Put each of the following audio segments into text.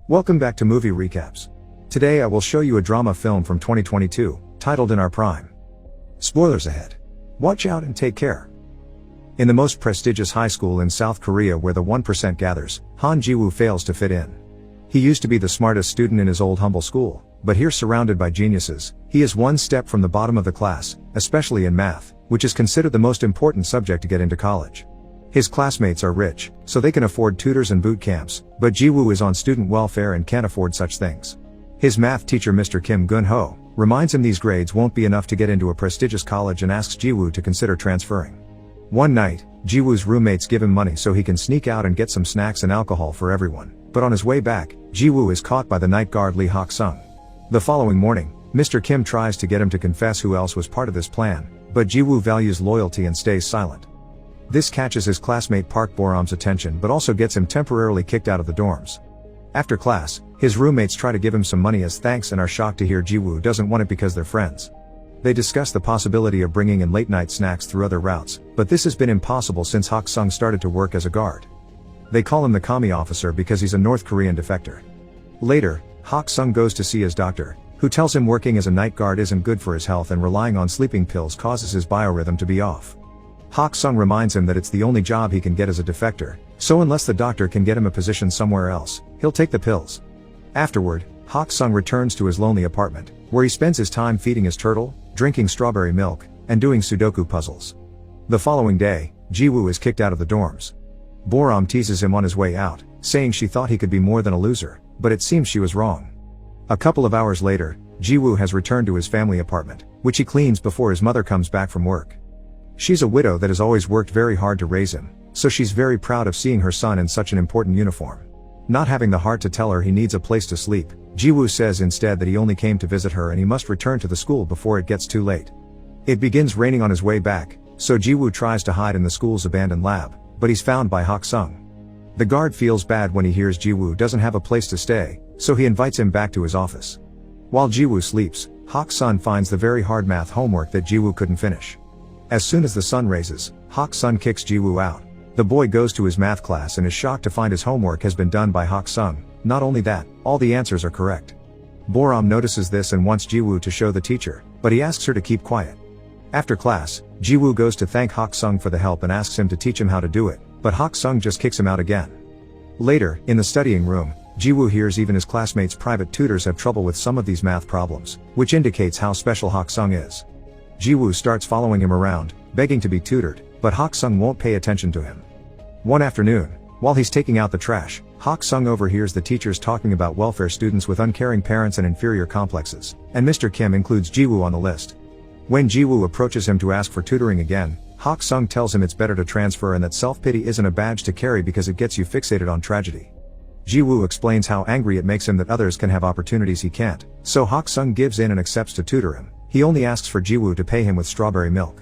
Welcome back to Movie Recaps. Today I will show you a drama film from 2022, titled In Our Prime. Spoilers ahead. Watch out and take care. In the most prestigious high school in South Korea where the 1% gathers, Han Ji-woo fails to fit in. He used to be the smartest student in his old humble school, but here surrounded by geniuses, he is one step from the bottom of the class, especially in math, which is considered the most important subject to get into college. His classmates are rich, so they can afford tutors and boot camps, but Ji-woo is on student welfare and can't afford such things. His math teacher Mr. Kim Gun-ho reminds him these grades won't be enough to get into a prestigious college and asks Ji-woo to consider transferring. One night, Ji-woo's roommates give him money so he can sneak out and get some snacks and alcohol for everyone, but on his way back, Ji-woo is caught by the night guard Lee Hak-sung. The following morning, Mr. Kim tries to get him to confess who else was part of this plan, but Ji-woo values loyalty and stays silent. This catches his classmate Park Boram's attention but also gets him temporarily kicked out of the dorms. After class, his roommates try to give him some money as thanks and are shocked to hear Ji-woo doesn't want it because they're friends. They discuss the possibility of bringing in late-night snacks through other routes, but this has been impossible since Hak-sung started to work as a guard. They call him the commie officer because he's a North Korean defector. Later, Hak-sung goes to see his doctor, who tells him working as a night guard isn't good for his health and relying on sleeping pills causes his biorhythm to be off. Hak-sung reminds him that it's the only job he can get as a defector, so unless the doctor can get him a position somewhere else, he'll take the pills. Afterward, Hak-sung returns to his lonely apartment, where he spends his time feeding his turtle, drinking strawberry milk, and doing Sudoku puzzles. The following day, Ji-woo is kicked out of the dorms. Boram teases him on his way out, saying she thought he could be more than a loser, but it seems she was wrong. A couple of hours later, Ji-woo has returned to his family apartment, which he cleans before his mother comes back from work. She's a widow that has always worked very hard to raise him, so she's very proud of seeing her son in such an important uniform. Not having the heart to tell her he needs a place to sleep, Ji-woo says instead that he only came to visit her and he must return to the school before it gets too late. It begins raining on his way back, so Ji-woo tries to hide in the school's abandoned lab, but he's found by Hak-sung. The guard feels bad when he hears Ji-woo doesn't have a place to stay, so he invites him back to his office. While Ji-woo sleeps, Hak-sung finds the very hard math homework that Ji-woo couldn't finish. As soon as the sun raises, Hak-sung kicks Ji-woo out. The boy goes to his math class and is shocked to find his homework has been done by Hak-sung. Not only that, all the answers are correct. Boram notices this and wants Ji-woo to show the teacher, but he asks her to keep quiet. After class, Ji-woo goes to thank Hak-sung for the help and asks him to teach him how to do it, but Hak-sung just kicks him out again. Later, in the studying room, Ji-woo hears even his classmates' private tutors have trouble with some of these math problems, which indicates how special Hak-sung is. Ji-woo starts following him around, begging to be tutored, but Hak-sung won't pay attention to him. One afternoon, while he's taking out the trash, Hak-sung overhears the teachers talking about welfare students with uncaring parents and inferior complexes, and Mr. Kim includes Ji-woo on the list. When Ji-woo approaches him to ask for tutoring again, Hak-sung tells him it's better to transfer and that self-pity isn't a badge to carry because it gets you fixated on tragedy. Ji-woo explains how angry it makes him that others can have opportunities he can't, so Hak-sung gives in and accepts to tutor him. He only asks for Ji-woo to pay him with strawberry milk.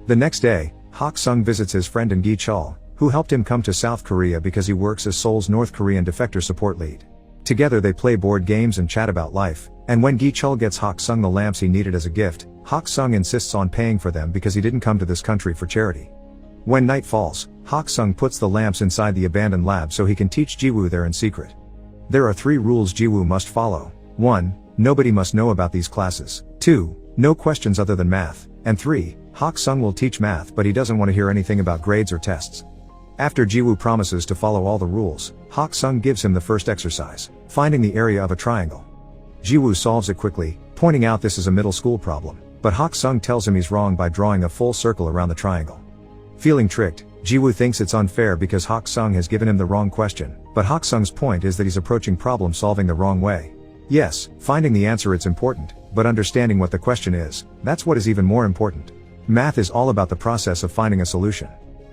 The next day, Hak-sung visits his friend In Gi-chul, who helped him come to South Korea because he works as Seoul's North Korean defector support lead. Together they play board games and chat about life, and when Gi-chul gets Hak-sung the lamps he needed as a gift, Hak-sung insists on paying for them because he didn't come to this country for charity. When night falls, Hak-sung puts the lamps inside the abandoned lab so he can teach Ji-woo there in secret. There are 3 rules Ji-woo must follow. 1. Nobody must know about these classes. 2. No questions other than math. And 3. Hak-sung will teach math but he doesn't want to hear anything about grades or tests. After Ji-woo promises to follow all the rules, Hak-sung gives him the first exercise, finding the area of a triangle. Ji-woo solves it quickly, pointing out this is a middle school problem, but Hak-sung tells him he's wrong by drawing a full circle around the triangle. Feeling tricked, Ji-woo thinks it's unfair because Hak-sung has given him the wrong question, but Hak-sung's point is that he's approaching problem solving the wrong way. Yes, finding the answer is important, but understanding what the question is, that's what is even more important. Math is all about the process of finding a solution.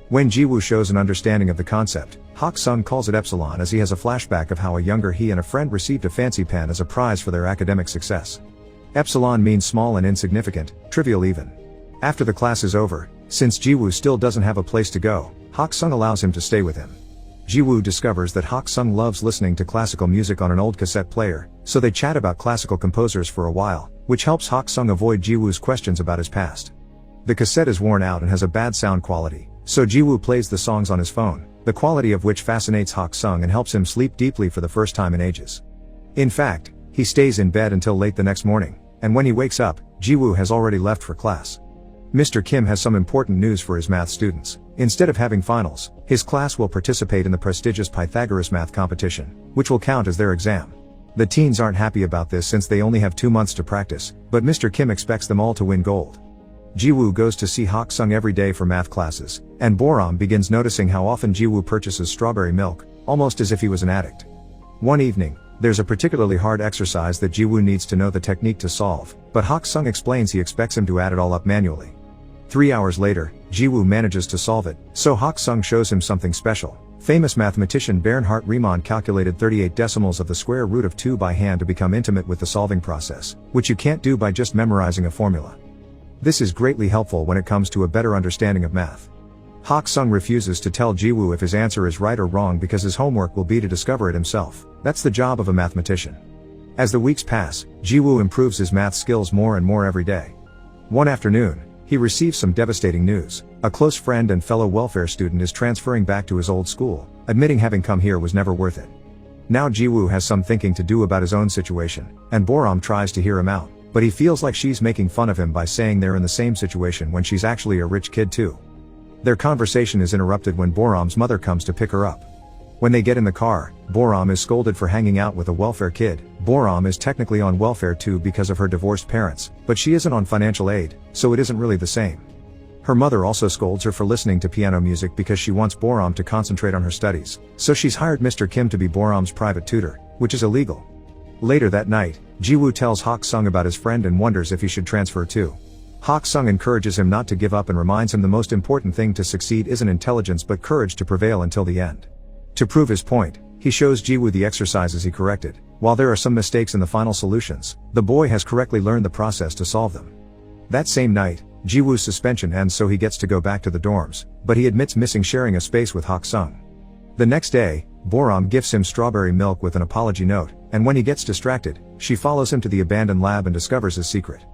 When Ji-woo shows an understanding of the concept, Hak-sung calls it Epsilon as he has a flashback of how a younger he and a friend received a fancy pen as a prize for their academic success. Epsilon means small and insignificant, trivial even. After the class is over, since Ji-woo still doesn't have a place to go, Hak-sung allows him to stay with him. Ji-woo discovers that Hak-sung loves listening to classical music on an old cassette player, so they chat about classical composers for a while, which helps Hak-sung avoid Ji-woo's questions about his past. The cassette is worn out and has a bad sound quality, so Ji-woo plays the songs on his phone, the quality of which fascinates Hak-sung and helps him sleep deeply for the first time in ages. In fact, he stays in bed until late the next morning, and when he wakes up, Jiwoo has already left for class. Mr. Kim has some important news for his math students. Instead of having finals, his class will participate in the prestigious Pythagoras math competition, which will count as their exam. The teens aren't happy about this since they only have 2 months to practice, but Mr. Kim expects them all to win gold. Jiwoo goes to see Hak Sung every day for math classes, and Boram begins noticing how often Jiwoo purchases strawberry milk, almost as if he was an addict. One evening, there's a particularly hard exercise that Jiwoo needs to know the technique to solve, but Hak Sung explains he expects him to add it all up manually. 3 hours later, Jiwoo manages to solve it, so Hak Sung shows him something special. Famous mathematician Bernhard Riemann calculated 38 decimals of the square root of 2 by hand to become intimate with the solving process, which you can't do by just memorizing a formula. This is greatly helpful when it comes to a better understanding of math. Hak Sung refuses to tell Jiwoo if his answer is right or wrong because his homework will be to discover it himself. That's the job of a mathematician. As the weeks pass, Jiwoo improves his math skills more and more every day. One afternoon, he receives some devastating news. A close friend and fellow welfare student is transferring back to his old school, admitting having come here was never worth it. Now Jiwoo has some thinking to do about his own situation, and Boram tries to hear him out, but he feels like she's making fun of him by saying they're in the same situation when she's actually a rich kid too. Their conversation is interrupted when Boram's mother comes to pick her up. When they get in the car, Boram is scolded for hanging out with a welfare kid. Boram is technically on welfare too because of her divorced parents, but she isn't on financial aid, so it isn't really the same. Her mother also scolds her for listening to piano music because she wants Boram to concentrate on her studies, so she's hired Mr. Kim to be Boram's private tutor, which is illegal. Later that night, Jiwoo tells Hak Sung about his friend and wonders if he should transfer too. Hak Sung encourages him not to give up and reminds him the most important thing to succeed isn't intelligence but courage to prevail until the end. To prove his point, he shows Jiwoo the exercises he corrected. While there are some mistakes in the final solutions, the boy has correctly learned the process to solve them. That same night, Jiwoo's suspension ends so he gets to go back to the dorms, but he admits missing sharing a space with Hak Sung. The next day, Boram gifts him strawberry milk with an apology note, and when he gets distracted, she follows him to the abandoned lab and discovers his secret.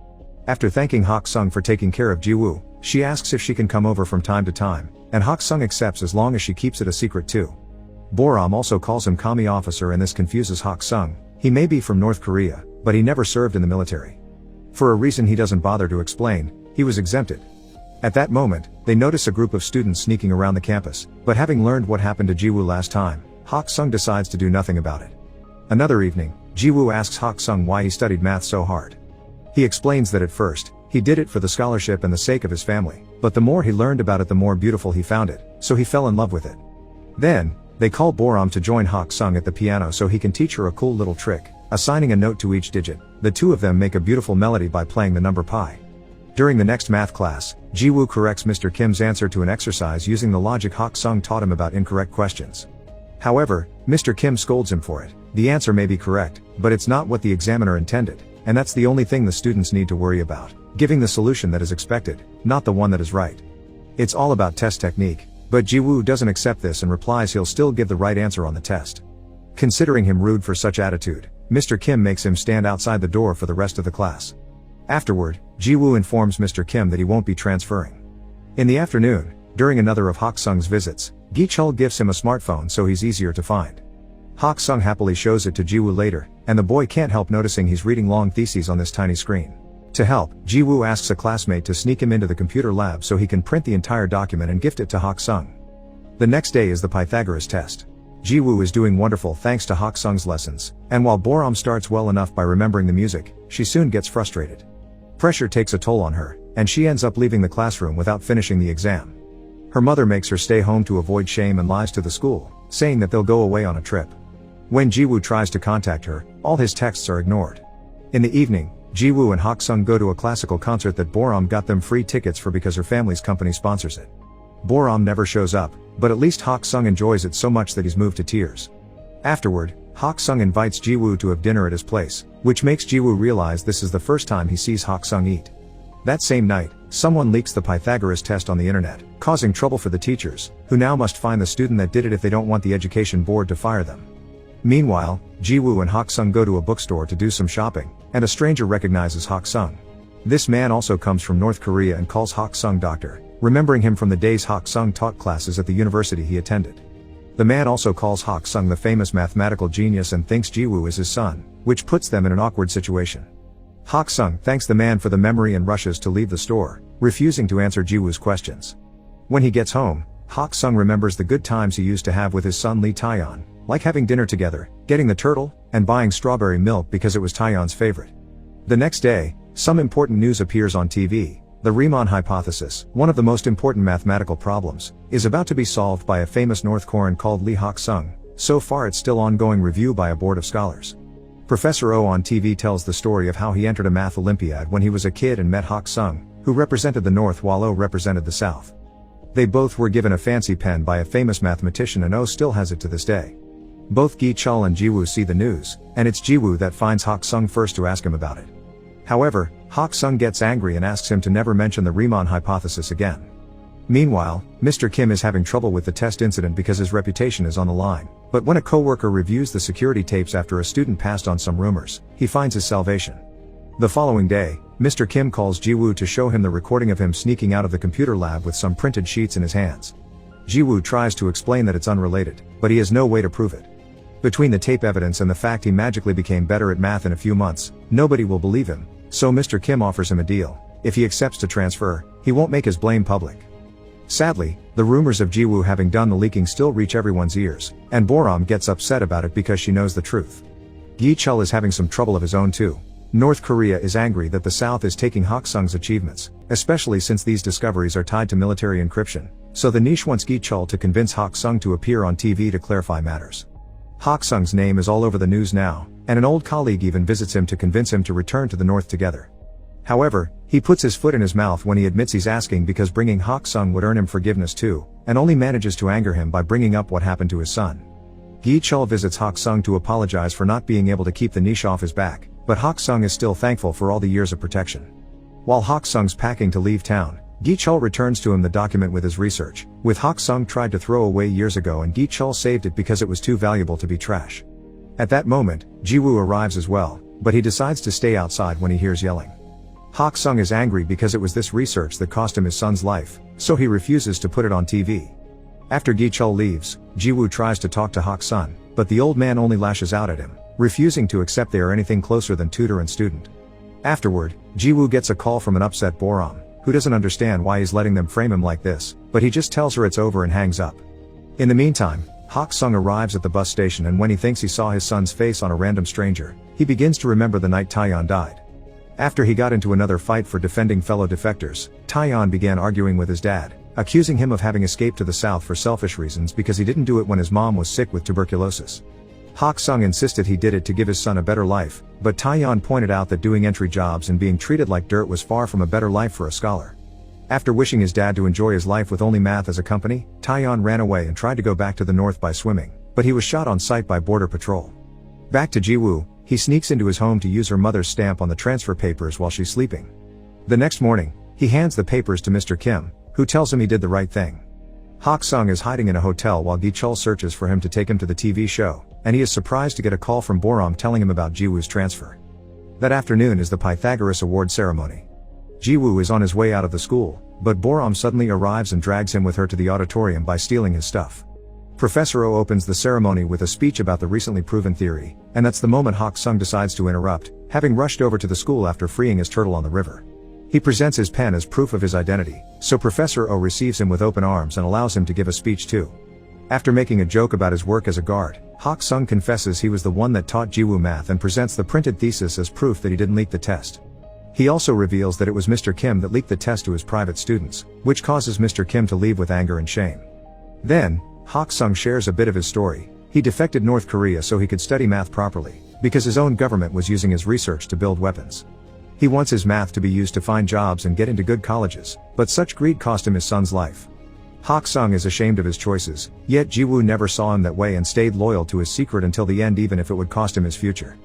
After thanking Hak Sung for taking care of Jiwoo, she asks if she can come over from time to time, and Hak Sung accepts as long as she keeps it a secret too. Boram also calls him Kami officer and this confuses Hak Sung. He may be from North Korea, but he never served in the military. For a reason he doesn't bother to explain, he was exempted. At that moment, they notice a group of students sneaking around the campus, but having learned what happened to Jiwoo last time, Hak Sung decides to do nothing about it. Another evening, Jiwoo asks Hak Sung why he studied math so hard. He explains that at first, he did it for the scholarship and the sake of his family, but the more he learned about it the more beautiful he found it, so he fell in love with it. Then, they call Boram to join Hak Sung at the piano so he can teach her a cool little trick, assigning a note to each digit. The two of them make a beautiful melody by playing the number pi. During the next math class, Jiwoo corrects Mr. Kim's answer to an exercise using the logic Hak Sung taught him about incorrect questions. However, Mr. Kim scolds him for it. The answer may be correct, but it's not what the examiner intended, and that's the only thing the students need to worry about, giving the solution that is expected, not the one that is right. It's all about test technique. But Jiwoo doesn't accept this and replies he'll still give the right answer on the test. Considering him rude for such attitude, Mr. Kim makes him stand outside the door for the rest of the class. Afterward, Jiwoo informs Mr. Kim that he won't be transferring. In the afternoon, during another of Hak Sung's visits, Gi-chul gives him a smartphone so he's easier to find. Hak Sung happily shows it to Jiwoo later, and the boy can't help noticing he's reading long theses on this tiny screen. To help, Jiwoo asks a classmate to sneak him into the computer lab so he can print the entire document and gift it to Hak Sung. The next day is the Pythagoras test. Jiwoo is doing wonderful thanks to Hak Sung's lessons, and while Boram starts well enough by remembering the music, she soon gets frustrated. Pressure takes a toll on her, and she ends up leaving the classroom without finishing the exam. Her mother makes her stay home to avoid shame and lies to the school, saying that they'll go away on a trip. When Jiwoo tries to contact her, all his texts are ignored. In the evening, Jiwoo and Hak Sung go to a classical concert that Boram got them free tickets for because her family's company sponsors it. Boram never shows up, but at least Hak Sung enjoys it so much that he's moved to tears. Afterward, Hak Sung invites Jiwoo to have dinner at his place, which makes Jiwoo realize this is the first time he sees Hak Sung eat. That same night, someone leaks the Pythagoras test on the internet, causing trouble for the teachers, who now must find the student that did it if they don't want the education board to fire them. Meanwhile, Jiwoo and Hak Sung go to a bookstore to do some shopping, and a stranger recognizes Hak Sung. This man also comes from North Korea and calls Hak Sung doctor, remembering him from the days Hak Sung taught classes at the university he attended. The man also calls Hak Sung the famous mathematical genius and thinks Jiwoo is his son, which puts them in an awkward situation. Hak Sung thanks the man for the memory and rushes to leave the store, refusing to answer Jiwoo's questions. When he gets home, Hak Sung remembers the good times he used to have with his son Lee Taeyeon, like having dinner together, getting the turtle, and buying strawberry milk because it was Taeyeon's favorite. The next day, some important news appears on TV. The Riemann hypothesis, one of the most important mathematical problems, is about to be solved by a famous North Korean called Lee Hak Sung. So far it's still ongoing review by a board of scholars. Professor Oh on TV tells the story of how he entered a math Olympiad when he was a kid and met Hak Sung, who represented the North while Oh represented the South. They both were given a fancy pen by a famous mathematician and Oh still has it to this day. Both Gi-chul and Jiwoo see the news, and it's Jiwoo that finds Hak Sung first to ask him about it. However, Hak Sung gets angry and asks him to never mention the Riemann hypothesis again. Meanwhile, Mr. Kim is having trouble with the test incident because his reputation is on the line, but when a coworker reviews the security tapes after a student passed on some rumors, he finds his salvation. The following day, Mr. Kim calls Jiwoo to show him the recording of him sneaking out of the computer lab with some printed sheets in his hands. Jiwoo tries to explain that it's unrelated, but he has no way to prove it. Between the tape evidence and the fact he magically became better at math in a few months, nobody will believe him, so Mr. Kim offers him a deal. If he accepts to transfer, he won't make his blame public. Sadly, the rumors of Jiwoo having done the leaking still reach everyone's ears, and Boram gets upset about it because she knows the truth. Gi-chul is having some trouble of his own too. North Korea is angry that the South is taking Hak Sung's achievements, especially since these discoveries are tied to military encryption, so the niche wants Gi-chul to convince Hak Sung to appear on TV to clarify matters. Hak Sung's name is all over the news now, and an old colleague even visits him to convince him to return to the North together. However, he puts his foot in his mouth when he admits he's asking because bringing Hak Sung would earn him forgiveness too, and only manages to anger him by bringing up what happened to his son. Gi-chul visits Hak Sung to apologize for not being able to keep the niche off his back, but Hak Sung is still thankful for all the years of protection. While Hak Sung's packing to leave town, Gi-chul returns to him the document with his research, which Hak Sung tried to throw away years ago and Gi-chul saved it because it was too valuable to be trash. At that moment, Jiwoo arrives as well, but he decides to stay outside when he hears yelling. Hak Sung is angry because it was this research that cost him his son's life, so he refuses to put it on TV. After Gi-chul leaves, Jiwoo tries to talk to Hak Sung, but the old man only lashes out at him, refusing to accept they are anything closer than tutor and student. Afterward, Jiwoo gets a call from an upset Boram, who doesn't understand why he's letting them frame him like this, but he just tells her it's over and hangs up. In the meantime, Hak Sung arrives at the bus station and when he thinks he saw his son's face on a random stranger, he begins to remember the night Taeyeon died. After he got into another fight for defending fellow defectors, Taeyeon began arguing with his dad, accusing him of having escaped to the south for selfish reasons because he didn't do it when his mom was sick with tuberculosis. Hak Sung insisted he did it to give his son a better life, but Taeyeon pointed out that doing entry jobs and being treated like dirt was far from a better life for a scholar. After wishing his dad to enjoy his life with only math as a company, Taeyeon ran away and tried to go back to the north by swimming, but he was shot on sight by border patrol. Back to Jiwoo, he sneaks into his home to use her mother's stamp on the transfer papers while she's sleeping. The next morning, he hands the papers to Mr. Kim, who tells him he did the right thing. Hak Sung is hiding in a hotel while Gi-chul searches for him to take him to the TV show, and he is surprised to get a call from Boram telling him about Jiwoo's transfer. That afternoon is the Pythagoras Award ceremony. Jiwoo is on his way out of the school, but Boram suddenly arrives and drags him with her to the auditorium by stealing his stuff. Professor Oh opens the ceremony with a speech about the recently proven theory, and that's the moment Hak Sung decides to interrupt, having rushed over to the school after freeing his turtle on the river. He presents his pen as proof of his identity, so Professor Oh receives him with open arms and allows him to give a speech too. After making a joke about his work as a guard, Hak Sung confesses he was the one that taught Jiwoo math and presents the printed thesis as proof that he didn't leak the test. He also reveals that it was Mr. Kim that leaked the test to his private students, which causes Mr. Kim to leave with anger and shame. Then, Hak Sung shares a bit of his story. He defected North Korea so he could study math properly, because his own government was using his research to build weapons. He wants his math to be used to find jobs and get into good colleges, but such greed cost him his son's life. Hak Sung is ashamed of his choices, yet Jiwoo never saw him that way and stayed loyal to his secret until the end even if it would cost him his future.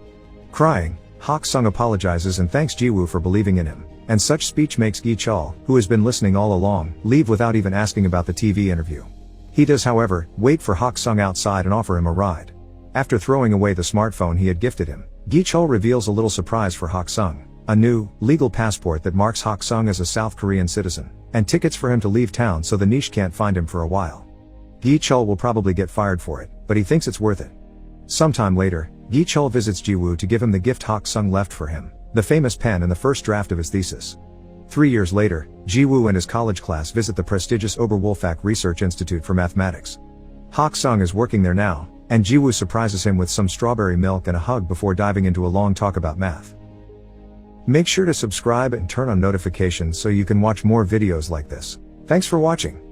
Crying, Hak Sung apologizes and thanks Jiwoo for believing in him, and such speech makes Gi-chul, who has been listening all along, leave without even asking about the TV interview. He does however, wait for Hak Sung outside and offer him a ride. After throwing away the smartphone he had gifted him, Gi-chul reveals a little surprise for Hak Sung, a new, legal passport that marks Hak Sung as a South Korean citizen, and tickets for him to leave town so the niche can't find him for a while. Gi Chul will probably get fired for it, but he thinks it's worth it. Sometime later, Gi Chul visits Jiwoo to give him the gift Hak Sung left for him, the famous pen and the first draft of his thesis. 3 years later, Jiwoo and his college class visit the prestigious Oberwolfach Research Institute for Mathematics. Hak Sung is working there now, and Jiwoo surprises him with some strawberry milk and a hug before diving into a long talk about math. Make sure to subscribe and turn on notifications so you can watch more videos like this. Thanks for watching.